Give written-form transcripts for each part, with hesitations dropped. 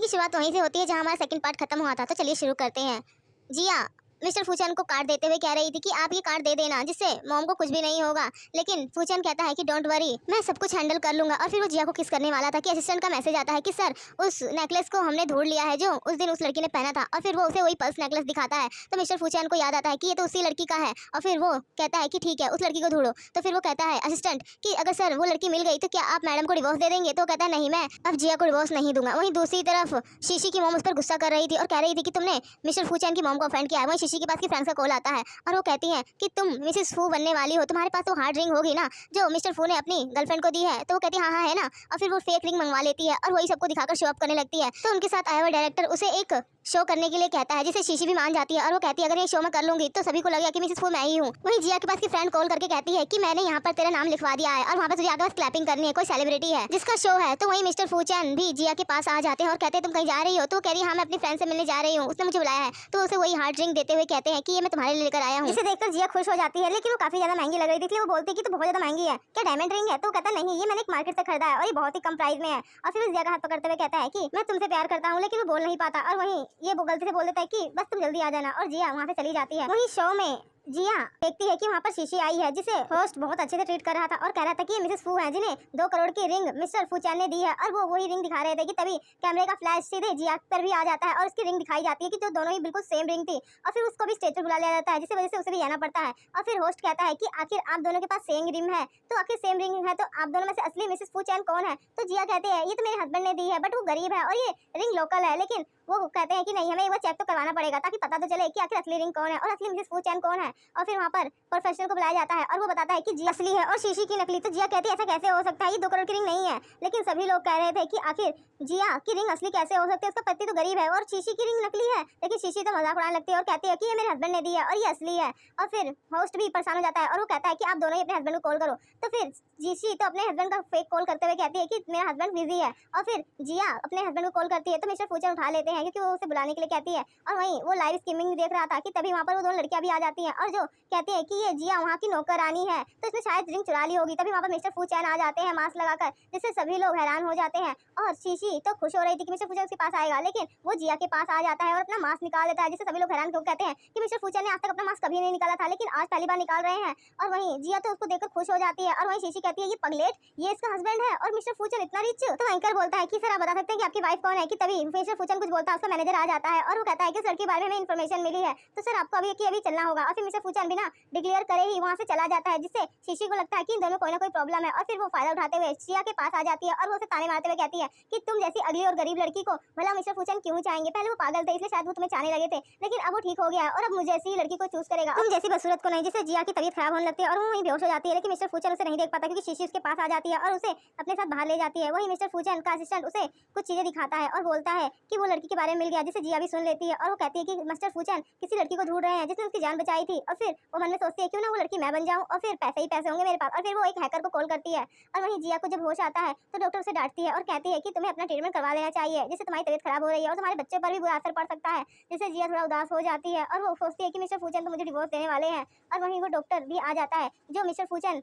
की शुरुआत वहीं से होती है जहाँ हमारा सेकंड पार्ट खत्म हुआ था। तो चलिए शुरू करते हैं। जिया मिस्टर फूचन को कार्ड देते हुए कह रही थी कि आप ये कार्ड दे देना जिससे मॉम को कुछ भी नहीं होगा, लेकिन फूचन कहता है कि डोंट वरी, मैं सब कुछ हैंडल कर लूंगा। और फिर वो जिया को किस करने वाला था कि असिस्टेंट का मैसेज आता है कि सर उस नेकलेस को हमने ढूंढ लिया है जो उस दिन उस लड़की ने पहना था। और फिर वो उसे वही पर्स नेकलेस दिखाता है। तो मिस्टर फूचन को याद आता है कि ये तो उसी लड़की का है। और फिर वो कहता है कि ठीक है उस लड़की को ढूंढो। तो फिर वो कहता है असिस्टेंट कि अगर सर वो लड़की मिल गई तो क्या आप मैडम को डिवोर्स दे देंगे? तो कहता है नहीं, मैं अब जिया को डिवोर्स नहीं दूंगा। वहीं दूसरी तरफ शीशी की मॉम उस पर गुस्सा कर रही थी और कह रही थी कि तुमने मिस्टर फूचन की मॉम को ऑफेंड किया है। वहीं शीशी के पास की फ्रेंड्स का कॉल आता है और वो कहती है कि तुम मिसेस फू बनने वाली हो, तुम्हारे पास तो हार्ड रिंग होगी ना जो मिस्टर फू ने अपनी गर्लफ्रेंड को दी है। तो वो कहती है हाँ हाँ है ना। और फिर वो फेक रिंग मंगवा लेती है और वही सबको दिखाकर शो अप करने लगती है। तो उनके साथ आया हुआ डायरेक्टर उसे एक शो करने के लिए कहता है जिसे शीशी भी मान जाती है और वो कहती है अगर ये शो मैं कर लूंगी तो सभी को लगेगा कि मिसेस फू मैं ही हूँ। वहीं जिया के पास की फ्रेंड कॉल करके कहती है कि मैंने यहाँ पर तेरा नाम लिखवा दिया है और वहाँ पर तुझे आगे बस क्लैपिंग करनी है, कोई सेलिब्रिटी है जिसका शो है। तो वहीं मिस्टर फूचन भी जिया के पास आ जाते हैं और कहते हैं तुम कहीं जा रही हो? तो कह रही है हाँ मैं अपनी फ्रेंड से मिलने जा रही हूँ, उसने मुझे बुलाया है। तो उसे वही हार्ड ड्रिंक देते हुए कहते हैं कि ये मैं तुम्हारे लिए लेकर आया हूँ। इसे देखकर जिया खुश हो जाती है, लेकिन वो काफी ज्यादा महंगी लग रही थी। वो बोलती है कि तो बहुत ज्यादा महंगी है, क्या डायमंड रिंग है? तो कहता नहीं, ये मैंने एक मार्केट से खरीदा है और ये बहुत ही कम प्राइस में है। और फिर जिया का हाथ पकड़ते हुए कहता है कि मैं तुमसे प्यार करता हूँ, लेकिन वो बोल नहीं पाता। और वहीं ये गलती से बोल देता है कि बस तुम जल्दी आ जाना और जिया वहाँ से चली जाती है। वहीं शो में जिया देखती है कि वहाँ पर शीशी आई है जिसे होस्ट बहुत अच्छे से ट्रीट कर रहा था और कह रहा था कि ये मिसेस फू है जिन्हें 2 करोड़ की रिंग मिस्टर फूचैन ने दी है। और वो वही रिंग दिखा रहे थे कि तभी कैमरे का फ्लैश सीधे जिया पर भी आ जाता है और उसकी रिंग दिखाई जाती है कि जो दोनों ही बिल्कुल सेम रिंग थी। और फिर उसको भी स्टेज पर बुला लिया जाता है जिसकी वजह से उसे भी आना पड़ता है। और फिर होस्ट कहता है कि आखिर आप दोनों के पास सेम रिंग है, तो आखिर सेम रिंग है तो आप दोनों में से असली मिसेस फूचैन कौन है? तो जिया कहते हैं ये तो मेरे हस्बैंड ने दी है, बट वो गरीब है और ये रिंग लोकल है। लेकिन वो कहते हैं कि नहीं, हमें एक बार चेक तो करवाना पड़ेगा ताकि पता तो चले कि आखिर असली रिंग कौन है और असली मिसेस फूचैन कौन है। और फिर वहाँ पर प्रोफेसर को बुलाया जाता है और वो बताता है कि जिया असली है और शीशी की नकली। तो जिया कहती है ऐसा कैसे हो सकता है, ये 2 करोड़ की रिंग नहीं है। लेकिन सभी लोग कह रहे थे कि आखिर जिया की रिंग असली कैसे हो सकती है, उसका पति तो गरीब है और शीशी की रिंग नकली है। लेकिन शीशी तो मजाक उड़ाने लगती है और कहती है कि ये मेरे हस्बैंड ने दी है और ये असली है। और फिर होस्ट भी परेशान हो जाता है और वो कहता है कि आप दोनों ही अपने हस्बैंड को कॉल करो। तो फिर शीशी तो अपने हस्बैंड का फेक कॉल करते हुए कहती है कि मेरा हस्बैंड बिजी है। और फिर जिया अपने हस्बैंड को कॉल करती है तो मिस्टर फूचन उठा लेते हैं क्योंकि वो उसे बुलाने के लिए कहती है। और वहीं वो लाइव स्ट्रीमिंग देख रहा था कि तभी वहाँ पर वो दोनों लड़कियां भी आ जाती हैं और जो कहती है कि ये जिया वहाँ की नौकरानी है, तो इसने शायद रिंग चुरा ली होगी। तभी वहाँ पर मिस्टर फूचैन आ जाते हैं मास्क लगाकर, जिससे सभी लोग हैरान हो जाते हैं। और शीशी तो खुश हो रही थी कि मिस्टर फूचैन उसके पास आएगा, लेकिन वो जिया के पास आ जाता है और अपना मास्क निकाल देता है, जिससे सभी लोग हैरान क्यों कहते हैं कि मिस्टर फूचैन ने आज तक अपना मास्क कभी नहीं निकाला था, लेकिन आज पहली बार निकाल रहे हैं। और वहीं जिया तो उसको देखकर खुश हो जाती है और वहीं शीशी कहती है ये पगलेट, ये इसका हस्बैंड है और मिस्टर फूचैन इतना रिच। तो एंकर बोलता है कि सर आप बता सकते हैं कि आपकी वाइफ कौन है? कि तभी मिस्टर फूचैन कुछ बोलता है, उसका मैनेजर आ जाता है और वो कहता है कि उस लड़की के बारे में इन्फॉर्मेशन मिली है, तो सर आपको अभी चलना होगा। और फिर मिस्टर फूचैन बिना डिक्लेयर करे ही वहाँ से चला जाता है, जिससे शीशी को लगता है कि इन दोनों कोई ना कोई प्रॉब्लम है। और फिर वो फायदा उठाते हुए जिया के पास आ जाती है और वो उसे ताने मारते हुए कहती है कि तुम जैसी अगली और गरीब लड़की को भला मिस्टर फूचैन क्यों चाहेंगे? पहले वो पागल थे इसलिए शायद वो तुम्हें चाहने लगे थे, लेकिन अब वो ठीक हो गया है और अब मुझे जैसी लड़की को चूज करेगा, तुम जैसी बदसूरत को नहीं। जिससे जिया की तबीयत खराब होने लगती है और वो वहीं बेहोश हो जाती है। लेकिन मिस्टर फूचैन उसे नहीं देख पाता क्योंकि शीशी उसके पास आ जाती है और उसे अपने साथ बाहर ले जाती है। वहीं मिस्टर फूचैन का असिस्टेंट उसे कुछ चीजें दिखाता है और बोलता है कि वो लड़की के बारे में मिल गया, जिसे जिया भी सुन लेती है और वो कहती है कि मिस्टर फूचैन किसी लड़की को ढूंढ रहे हैं जिसने उसकी जान बचाई थी। और फिर वो मन में सोचती है क्यों ना वो लड़की मैं बन जाऊं और फिर पैसे ही पैसे होंगे मेरे पास। और फिर वो एक हैकर को कॉल करती है और वहीं जिया को जब होश आता है तो डॉक्टर उसे डांटती है और कहती है कि तुम्हें अपना ट्रीटमेंट करवा लेना चाहिए, जिससे तुम्हारी तबीयत खराब हो रही है और तुम्हारे बच्चे पर भी बुरा असर पड़ सकता है। जिससे जिया थोड़ा उदास हो जाती है और वो सोचती है कि मिस्टर फूचैन तो मुझे डिवोर्स देने वाले हैं। और वहीं वो डॉक्टर भी आ जाता है जो मिस्टर फूचैन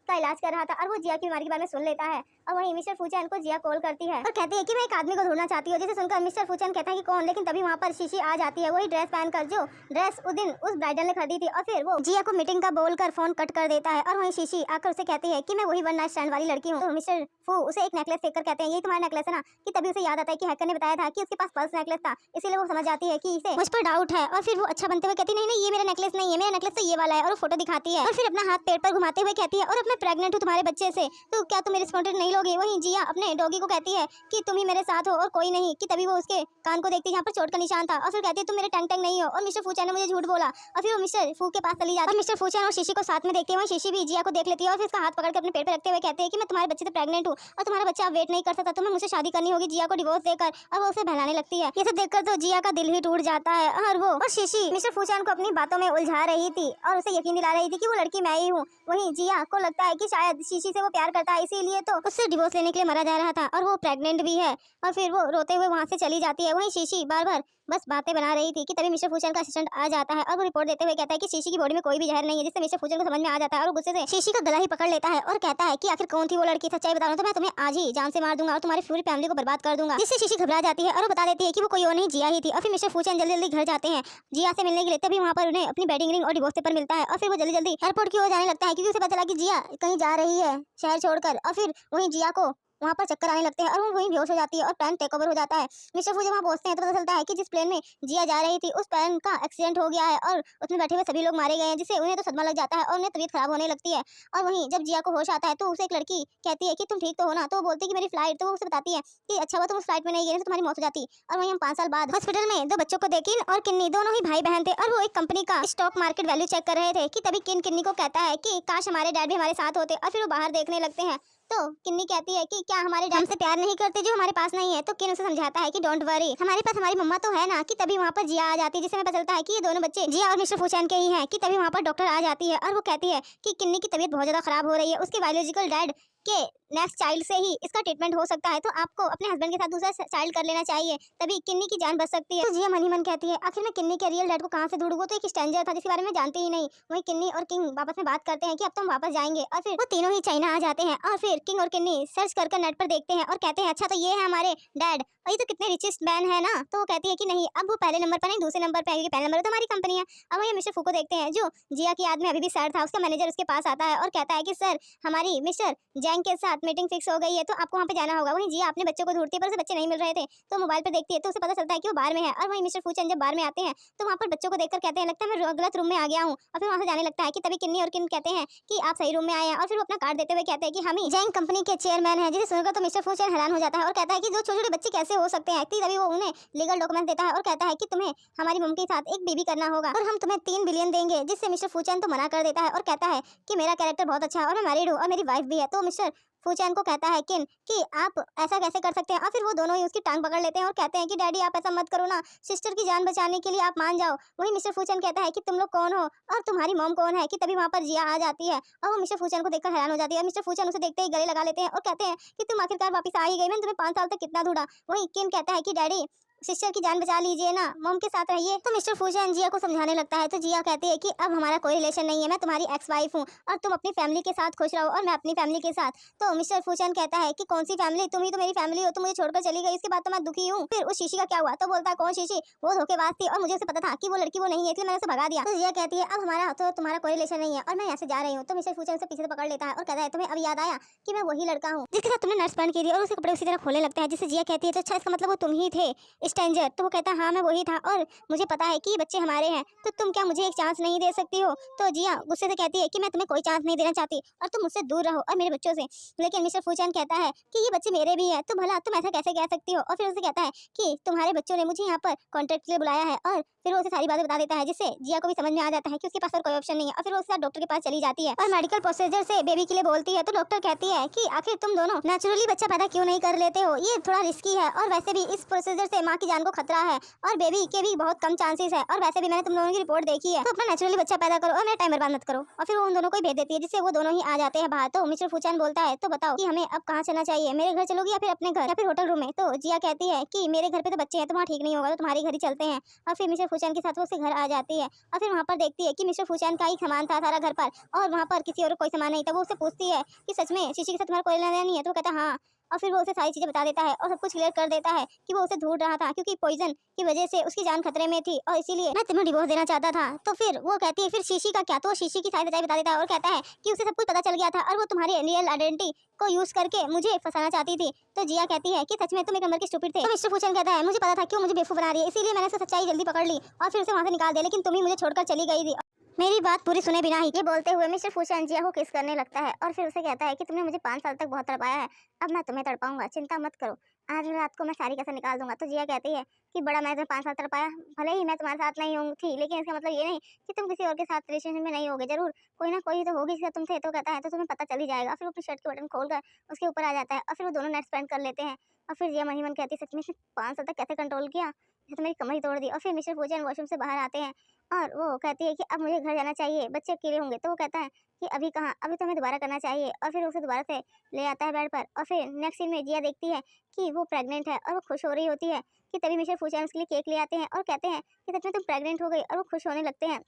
का इलाज कर रहा था और वो जिया की बीमारी के बारे में सुन लेता है। और वहीं मिस्टर फूचैन को जिया कॉल करती है और कहती है कि मैं एक आदमी को ढूंढना चाहती हूँ, जिसे सुनकर मिस्टर फूचैन कहता है कि कौन। लेकिन तभी वहाँ पर शीशी आ जाती है, वही ड्रेस पहनकर जो ड्रेस उस दिन उस ब्राइडल ने खरीदी थी। और फिर वो जिया को मीटिंग का बोलकर फोन कट कर देता है और वहीं शीशी आकर उसे कहती है कि मैं वही वन नाइट स्टैंड वाली लड़की हूँ। तो मिस्टर फू उसे एक नेकलेस फेंक कर कहते हैं यही तुम्हारा नेकलेस है ना? कि तभी उसे याद आता है कि हैकर ने बताया था कि उसके पास पर्स नेकलेस था, इसीलिए वो समझ जाती है कि इसे मुझ पर डाउट है। और फिर वो अच्छा बनते हुए कहती नहीं नहीं ये मेरा नेकलेस नहीं है, मेरा नेकलेस तो ये वाला है। और वो फोटो दिखाती है और फिर अपना हाथ पेट पर घुमाते हुए कहती है और अब मैं प्रेग्नेंट हूँ तुम्हारे बच्चे से, तो क्या तुम रिस्पॉन्डेड नहीं लोगे? वहीं जिया अपने डॉगी को कहती है कि तुम ही मेरे साथ हो और कोई नहीं। कि तभी वो उसके कान को देखती है जहाँ पर चोट का निशान था और फिर कहती है तुम मेरे टंग टंग नहीं हो और मिस्टर फूचैन ने मुझे झूठ बोला। और फिर वो मिस्टर फू के पास चली जाती है और मिस्टर फूचैन और शीशी को साथ में देखती है। वहीं शीशी भी जिया को देख लेती है और फिर उसका हाथ पकड़ के अपने पेट पर रखते हुए कहते हैं कि मैं तुम्हारे बच्चे से प्रेग्नेंट हूँ और तुम्हारा बच्चा वेट नहीं कर सकता, तुम्हें मुझसे शादी करनी होगी जिया को डिवोर्स देकर। और वो उसे बहलाने लगती है। ये सब देखकर तो जिया का दिल ही टूट जाता है और शीशी मिस्टर फूचैन को अपनी बातों में उलझा रही थी और उसे यकीन दिला रही थी कि वो लड़की मैं ही हूँ। वहीं जिया को लगता लगता है कि शायद शीशी से वो प्यार करता है, इसीलिए तो उससे डिवोर्स लेने के लिए मरा जा रहा था और वो प्रेग्नेंट भी है। और फिर वो रोते हुए वहाँ से चली जाती है। वहीं शीशी बार बार बस बातें बना रही थी कि तभी मिस्टर फूचन का असिस्टेंट आ जाता है और वो रिपोर्ट देते हुए कहता है कि शीशी की बॉडी में कोई भी जहर नहीं है, जिससे मिस्टर फूचन को समझ में आ जाता है और वो गुस्से से शीशी का गला ही पकड़ लेता है और कहता है कि आखिर कौन थी वो लड़की, सच्चाई बताओ तो मैं तुम्हें आज ही जान से मार दूंगा और तुम्हारी पूरी फैमिली को बर्बाद कर दूंगा। जिससे शीशी घबरा जाती है और वो बता देती है कि वो कोई और नहीं जिया ही थी। और फिर मिस्टर फूचन जल्दी जल्दी घर जाते हैं जिया से मिलने के लिए। तभी वहाँ पर उन्हें अपनी वेडिंग रिंग और डिवोर्स पेपर मिलता है और फिर वो जल्दी जल्दी एयरपोर्ट की ओर जाने लगता है क्योंकि उसे पता चला कि जिया कहीं जा रही है शहर छोड़कर। और फिर वहीं जिया को वहाँ पर चक्कर आने लगते हैं और वो वहीं बेहोश हो जाती है और प्लेन टेक ओवर हो जाता है। मिस्टर फूचन वहाँ पहुंचते हैं तो पता चलता है कि जिस प्लेन में जिया जा रही थी उस प्लेन का एक्सीडेंट हो गया है और उसमें बैठे हुए सभी लोग मारे गए हैं, जिससे उन्हें तो सदमा लग जाता है और उन्हें तबीयत खराब होने लगती है। और वहीं जब जिया को होश आता है तो उसे एक लड़की कहती है कि तुम ठीक तो हो ना, तो वो बोलती है कि मेरी फ्लाइट, तो वो उसे बताती है कि अच्छा हुआ तुम उस फ्लाइट में नहीं गए तो तुम्हारी मौत हो जाती। और वहीं हम 5 साल बाद हॉस्पिटल में दो बच्चों को देख, किन और किन्नी दोनों ही भाई बहन थे और वो एक कंपनी का स्टॉक मार्केट वैल्यू चेक कर रहे थे कि तभी किन्नी को कहता है कि काश हमारे डैड भी हमारे साथ होते। और फिर वो बाहर देखने लगते हैं तो किन्नी कहती है कि क्या हमारे डैड से प्यार नहीं करते जो हमारे पास नहीं है। तो किन उसे समझाता है कि डोंट वरी, हमारे पास हमारी मम्मा तो है ना। कि तभी वहाँ पर जिया आ जाती है, जिससे हमें पता चलता है कि ये दोनों बच्चे जिया और मिस्टर फूचैन के ही हैं। कि तभी वहाँ पर डॉक्टर आ जाती है और वो कहती है कि किन्नी की तबीयत बहुत ज्यादा खराब हो रही है, उसके बायोलॉजिकल डैड के नेक्स्ट चाइल्ड से ही इसका ट्रीटमेंट हो सकता है, तो आपको अपने हस्बैंड के साथ दूसरा चाइल्ड कर लेना चाहिए, तभी किन्नी की जान बच सकती है। तो जिया मन ही मन कहती है आखिर मैं किन्नी के रियल डैड को कहाँ से ढूंढूं, वो तो एक स्ट्रेंजर था जिसके बारे में जानती ही नहीं। वहीं किन्नी और किंग आपस में बात करते हैं कि अब तो हम वापस जाएंगे और फिर वो तीनों ही चाइना आ जाते हैं। और फिर किंग और किन्नी सर्च कर नेट पर देखते हैं और कहते हैं अच्छा तो ये है हमारे डैड, और ये तो कितने रिचेस्ट मैन है ना। तो वो कहती है कि नहीं, अब वो पहले नंबर पर नहीं दूसरे नंबर पर है, क्योंकि पहले नंबर तो हमारी कंपनी है। अब वही मिस्टर फूको देखते हैं जो जिया की याद में अभी भी सैड था। उसका मैनेजर उसके पास आता है और कहता है कि सर हमारी मिस्टर जैंग के साथ मीटिंग फिक्स हो गई है तो आपको वहाँ पे जाना होगा। वहीं जिया अपने बच्चों को ढूंढती है पर उसे बच्चे नहीं मिल रहे थे, तो मोबाइल पर देखती है तो उसे पता चलता है कि वो बाहर में है। और वहीं मिस्टर फूचन जब बाहर में आते हैं तो वहाँ पर बच्चों को देखकर कहते हैं लगता है मैं गलत रूम में आ गया हूँ, और फिर वहाँ से जाने लगता है कि तभी किन्नी और किन कहते हैं कि आप सही रूम में आए हैं। और फिर वो अपना कार्ड देते हुए कहते हैं कि हम ही जैंग कंपनी के चेयरमैन हैं, जिसे सुनकर तो मिस्टर फूचन हैरान हो जाता है और कहता है कि जो छोटे छोटे बच्चे कैसे हो सकते हैं। तभी वो उन्हें लीगल डॉक्यूमेंट देता है और कहता है कि तुम्हें हमारी मम्मी के साथ एक बेबी करना होगा और हम तुम्हें 3 बिलियन देंगे, जिससे मिस्टर फूचन तो मना कर देता है और कहता है कि मेरा कैरेक्टर बहुत अच्छा है और मैं मैरिड हूँ और मेरी वाइफ भी है। तो मिस्टर फूचैन को कहता है किन कि आप ऐसा कैसे कर सकते हैं। और फिर वो दोनों ही उसकी टांग पकड़ लेते हैं और कहते हैं कि डैडी आप ऐसा मत करो ना, सिस्टर की जान बचाने के लिए आप मान जाओ। वहीं मिस्टर फूचैन कहता है कि तुम लोग कौन हो और तुम्हारी मॉम कौन है। कि तभी वहाँ पर जिया आ जाती है और वो मिस्टर फूचैन को देखकर हैरान हो जाती है। मिस्टर फूचैन उसे देखते ही गले लगा लेते हैं और कहते हैं कि तुम आखिरकार वापस आ ही गई, मैंने तुम्हें 5 साल तक कितना ढूंढा। वहीं किन कहता है कि डैडी सिस्टर की जान बचा लीजिए ना, मॉम के साथ रहिए। तो मिस्टर फूचैन जिया को समझाने लगता है तो जिया कहती है कि अब हमारा कोई रिलेशन नहीं है, मैं तुम्हारी एक्स वाइफ हूँ और तुम अपनी फैमिली के साथ खुश रहो और मैं अपनी फैमिली के साथ। तो मिस्टर फूचैन कहता है कि कौन सी फैमिली, तुम ही तो मेरी फैमिली हो, तुम मुझे छोड़कर चली गई, इसके बाद तो मैं दुखी हूँ। फिर उस शीशी का क्या हुआ, तो बोलता है कौन शीशी, वो धोखेबाज थी और मुझे उसे पता था कि वो लड़की वो नहीं है, इसलिए मैंने उसे भगा दिया। तो जिया कहती है अब हमारा तो तुम्हारा कोई रिलेशन नहीं है और मैं यहाँ से जा रही हूँ। तो मिस्टर फूचैन उसे पीछे से पकड़ लेता है और कहता है तुम्हें अब याद आया कि मैं वही लड़का हूँ जिसके साथ तुमने नर्स बन की थी, और उसे कपड़े उसी तरह खोलने लगता है। जिससे जिया कहती है तो अच्छा इसका मतलब वो तुम ही थे स्ट्रेंजर। तो वो कहता है हाँ मैं वही था और मुझे पता है कि ये बच्चे हमारे हैं, तो तुम क्या मुझे एक चांस नहीं दे सकती हो। तो जिया गुस्से से कहती है कि मैं तुम्हें कोई चांस नहीं देना चाहती और तुम मुझसे दूर रहो और मेरे बच्चों से। लेकिन मिस्टर फूचैन कहता है कि ये बच्चे मेरे भी हैं, तो भला तुम ऐसा कैसे कह सकती हो। और फिर उसे कहता है कि तुम्हारे बच्चों ने मुझे यहाँ पर कॉन्ट्रैक्ट के लिए बुलाया है। और फिर वो उसे सारी बातें बता देता है, जिससे जिया को भी समझ में आ जाता है कि उसके पास और कोई ऑप्शन नहीं है। और फिर वो उसके साथ डॉक्टर के पास चली जाती है और मेडिकल प्रोसीजर से बेबी के लिए बोलती है। तो डॉक्टर कहती है कि आखिर तुम दोनों नेचुरली बच्चा पैदा क्यों नहीं कर लेते हो, ये थोड़ा रिस्की है और वैसे भी इस प्रोसीजर से माँ की जान को खतरा है और बेबी के भी बहुत कम चांसेस है, और वैसे भी मैंने तुम दोनों की रिपोर्ट देखी है, तो अपना नेचुरली बच्चा पैदा करो और मेरा टाइम बर्बाद मत करो। और फिर वो उन दोनों को ही भेज देती है, जिससे वो दोनों ही आ जाते हैं बाहर। तो मिस्टर फूचैन बोलता है तो बताओ कि हमें अब कहाँ चलना चाहिए, मेरे घर चलोगी या फिर अपने घर या फिर होटल रूम में। तो जिया कहती है कि मेरे घर पे तो बच्चे हैं तो वहाँ ठीक नहीं होगा, तो तुम्हारे घर ही चलते हैं। और फिर मिस्टर फूचैन के साथ वो उसके घर आ जाती है और फिर वहाँ पर देखती है कि मिस्टर फूचैन का ही सामान था सारा घर पर और वहाँ पर किसी और कोई सामान नहीं था। वो उससे पूछती है कि सच में शीशी के साथ तुम्हारा कोई लेना देना नहीं है, तो वो कहता है हाँ। और फिर वो उसे सारी चीजें बता देता है और सब कुछ क्लियर कर देता है कि वो उसे ढूंढ रहा था क्योंकि पॉइजन की वजह से उसकी जान खतरे में थी और इसीलिए मैं तुम्हें डिवोर्स देना चाहता था। तो फिर वो कहती है फिर शीशी का क्या, तो वो शीशी की सारी सच्चाई बता देता है और कहता है कि उसे सब कुछ पता चल गया था और वो तुम्हारी रियल आइडेंटिटी को यूज करके मुझे फंसाना चाहती थी। तो जिया कहती है कि सच में तुम एक नंबर के स्टूपिड थे। तो मिस्टर फूचैन कहता है मुझे पता था कि वो मुझे बेवकूफ बना रही है, इसीलिए मैंने उसे सच्चाई जल्दी पकड़ ली और फिर उसे वहां से निकाल दिया, लेकिन तुम ही मुझे छोड़कर चली गई थी मेरी बात पूरी सुने बिना ही। ये बोलते हुए मिस्टर फूचैन जिया को किस करने लगता है और फिर उसे कहता है कि तुमने मुझे 5 साल तक बहुत तड़पाया है, अब मैं तुम्हें तड़पाऊंगा, चिंता मत करो, आज रात को मैं सारी कसर निकाल दूंगा। तो जिया कहती है कि बड़ा मैं तुम्हें 5 साल तड़पाया, भले ही मैं तुम्हारे साथ नहीं हूँ थी, लेकिन इसका मतलब ये नहीं कि तुम किसी और के साथ रिलेशनशिप में नहीं होगे, जरूर कोई ना कोई तो होगी जिसका तुम थे। तो कहता है तो तुम्हें पता चल ही जाएगा। फिर वो अपनी शर्ट के बटन खोलकर उसके ऊपर आ जाता है और फिर वो दोनों नेट स्पेंड कर लेते हैं। और फिर जिया मन ही मन कहती है सच में 5 साल तक कैसे कंट्रोल किया, ये तो मेरी कमर ही तोड़ दी। और फिर मिस्टर फूचैन वॉशरूम से बाहर आते हैं और वो कहती है कि अब मुझे घर जाना चाहिए, बच्चे अकेले होंगे। तो वो कहता है कि अभी कहाँ, अभी तो हमें दोबारा करना चाहिए। और फिर उसे दोबारा से ले आता है बेड पर। और फिर नेक्स्ट सीन में जिया देखती है कि वो प्रेग्नेंट है और वो खुश हो रही होती है कि तभी मिस्टर फूचैन उसके लिए केक ले आते हैं और कहते हैं कि सच में तुम प्रेग्नेंट हो गई। और वो खुश होने लगते हैं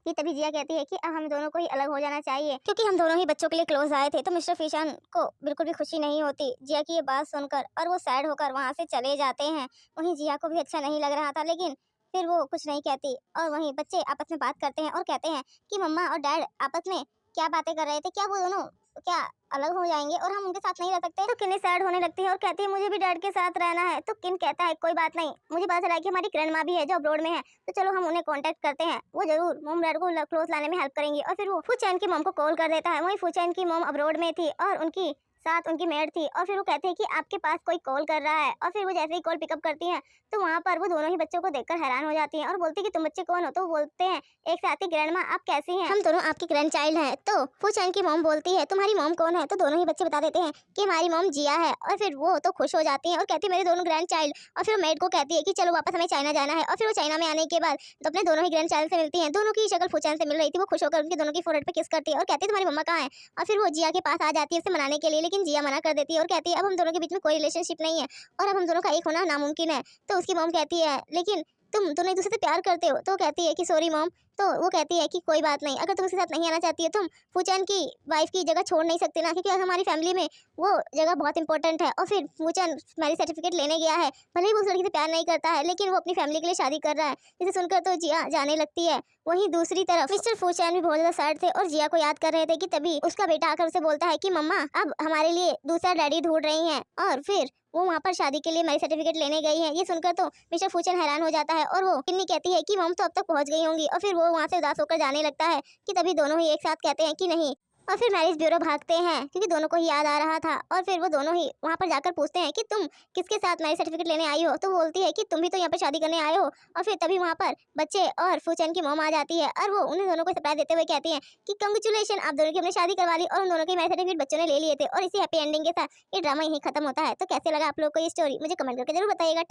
कि तभी जिया कहती है कि अब हम दोनों को ही अलग हो जाना चाहिए, क्योंकि हम दोनों ही बच्चों के लिए क्लोज आए थे। तो मिस्टर फीशान को बिल्कुल भी खुशी नहीं होती जिया की ये बात सुनकर और वो सैड होकर वहां से चले जाते हैं। वहीं जिया को भी अच्छा नहीं लग रहा था, लेकिन फिर वो कुछ नहीं कहती। और वहीं बच्चे आपस में बात करते हैं और कहते हैं कि मम्मा और डैड आपस में क्या बातें कर रहे थे, क्या वो दोनों क्या अलग हो जाएंगे और हम उनके साथ नहीं रह सकते। तो किन्नी सैड होने लगती है और कहती है मुझे भी डैड के साथ रहना है। तो किन कहता है कोई बात नहीं, मुझे पता चला है कि हमारी ग्रैंड माँ भी है जो अब्रॉड में है, तो चलो हम उन्हें कांटेक्ट करते हैं, वो जरूर मॉम डैड को क्लोज लाने में हेल्प करेंगी। और फिर वो फूचैन की मॉम को कॉल कर देता है। वहीं फूचैन की मॉम अब्रॉड में थी और उनकी साथ उनकी मेड थी। और फिर वो कहते हैं कि आपके पास कोई कॉल कर रहा है। और फिर वो जैसे ही कॉल पिकअप करती हैं तो वहाँ पर वो दोनों ही बच्चों को देखकर हैरान हो जाती हैं और बोलती है कि तुम बच्चे कौन हो। तो वो बोलते हैं एक साथी ग्रैंड माँ आप कैसी हैं, हम दोनों आपकी ग्रैंड चाइल्ड हैं। तो फूचैन की मॉम बोलती है तुम्हारी मॉम कौन है। तो दोनों ही बच्चे बता देते हैं कि हमारी मॉम जिया है। और फिर वो तो खुश हो जाती है और कहती है मेरे दोनों ग्रैंड चाइल्ड। और फिर मेड को कहती है कि चलो वापस हमें चाइना जाना है। और फिर वो चाइना में आने के बाद तो अपने दोनों ही ग्रैंड चाइल्ड से मिलती हैं। दोनों की शक्ल फूचैन से मिल रही थी। वो खुश होकर उनके दोनों की फोrehead पे किस करती है और कहती है तुम्हारी मम्मा कहाँ है। और फिर वो जिया के पास आ जाती है उसे मनाने के लिए, लेकिन जिया मना कर देती है और कहती है अब हम दोनों के बीच में कोई रिलेशनशिप नहीं है और अब हम दोनों का एक होना नामुमकिन है। तो उसकी मॉम कहती है लेकिन तुम दोनों एक दूसरे से प्यार करते हो। तो कहती है कि सॉरी मॉम। तो वो कहती है कि कोई बात नहीं, अगर तुम उसके साथ नहीं आना चाहती है तुम फूचैन की वाइफ की जगह छोड़ नहीं सकते ना, क्योंकि हमारी फैमिली में वो जगह बहुत इंपॉर्टेंट है। और फिर फूचैन मैरिज सर्टिफिकेट लेने गया है, भले ही वो उस लड़की से प्यार नहीं करता है लेकिन वो अपनी फैमिली के लिए शादी कर रहा है। जिसे सुनकर तो जिया जाने लगती है। वहीं दूसरी तरफ मिस्टर फूचैन भी बहुत ज्यादा सैड थे और जिया को याद कर रहे थे कि तभी उसका बेटा आकर उसे बोलता है कि मम्मा अब हमारे लिए दूसरा डैडी ढूंढ रही हैं। और फिर वो वहाँ पर शादी के लिए मैरिज सर्टिफिकेट लेने गई है। ये सुनकर तो मिस्टर फूचैन हैरान हो जाता है और वो किन्नी कहती है कि मॉम तो अब तक पहुंच गई होंगी। और फिर वो वहाँ से उदास होकर जाने लगता है कि तभी दोनों ही एक साथ कहते हैं कि नहीं। और फिर मैरिज ब्यूरो भागते हैं क्योंकि दोनों को ही याद आ रहा था। और फिर वो दोनों ही वहाँ पर जाकर पूछते हैं कि तुम किसके साथ मैरिज सर्टिफिकेट लेने आई हो। तो वो बोलती है कि तुम भी तो यहाँ पर शादी करने आए हो। और फिर तभी वहाँ पर बच्चे और फूचैन की मॉम आ जाती है और वो उन्हें दोनों को सरप्राइज देते हुए कहती है कि कंग्रेचुलेशन आप दोनों की हमने शादी करवा ली और उन दोनों के मैरिज सर्टिफिकेट बच्चों ने ले लिए थे। और इसी हैप्पी एंडिंग के साथ ये ड्रामा यहीं खत्म होता है। तो कैसे लगा आप लोग को ये स्टोरी मुझे कमेंट करके जरूर बताइएगा।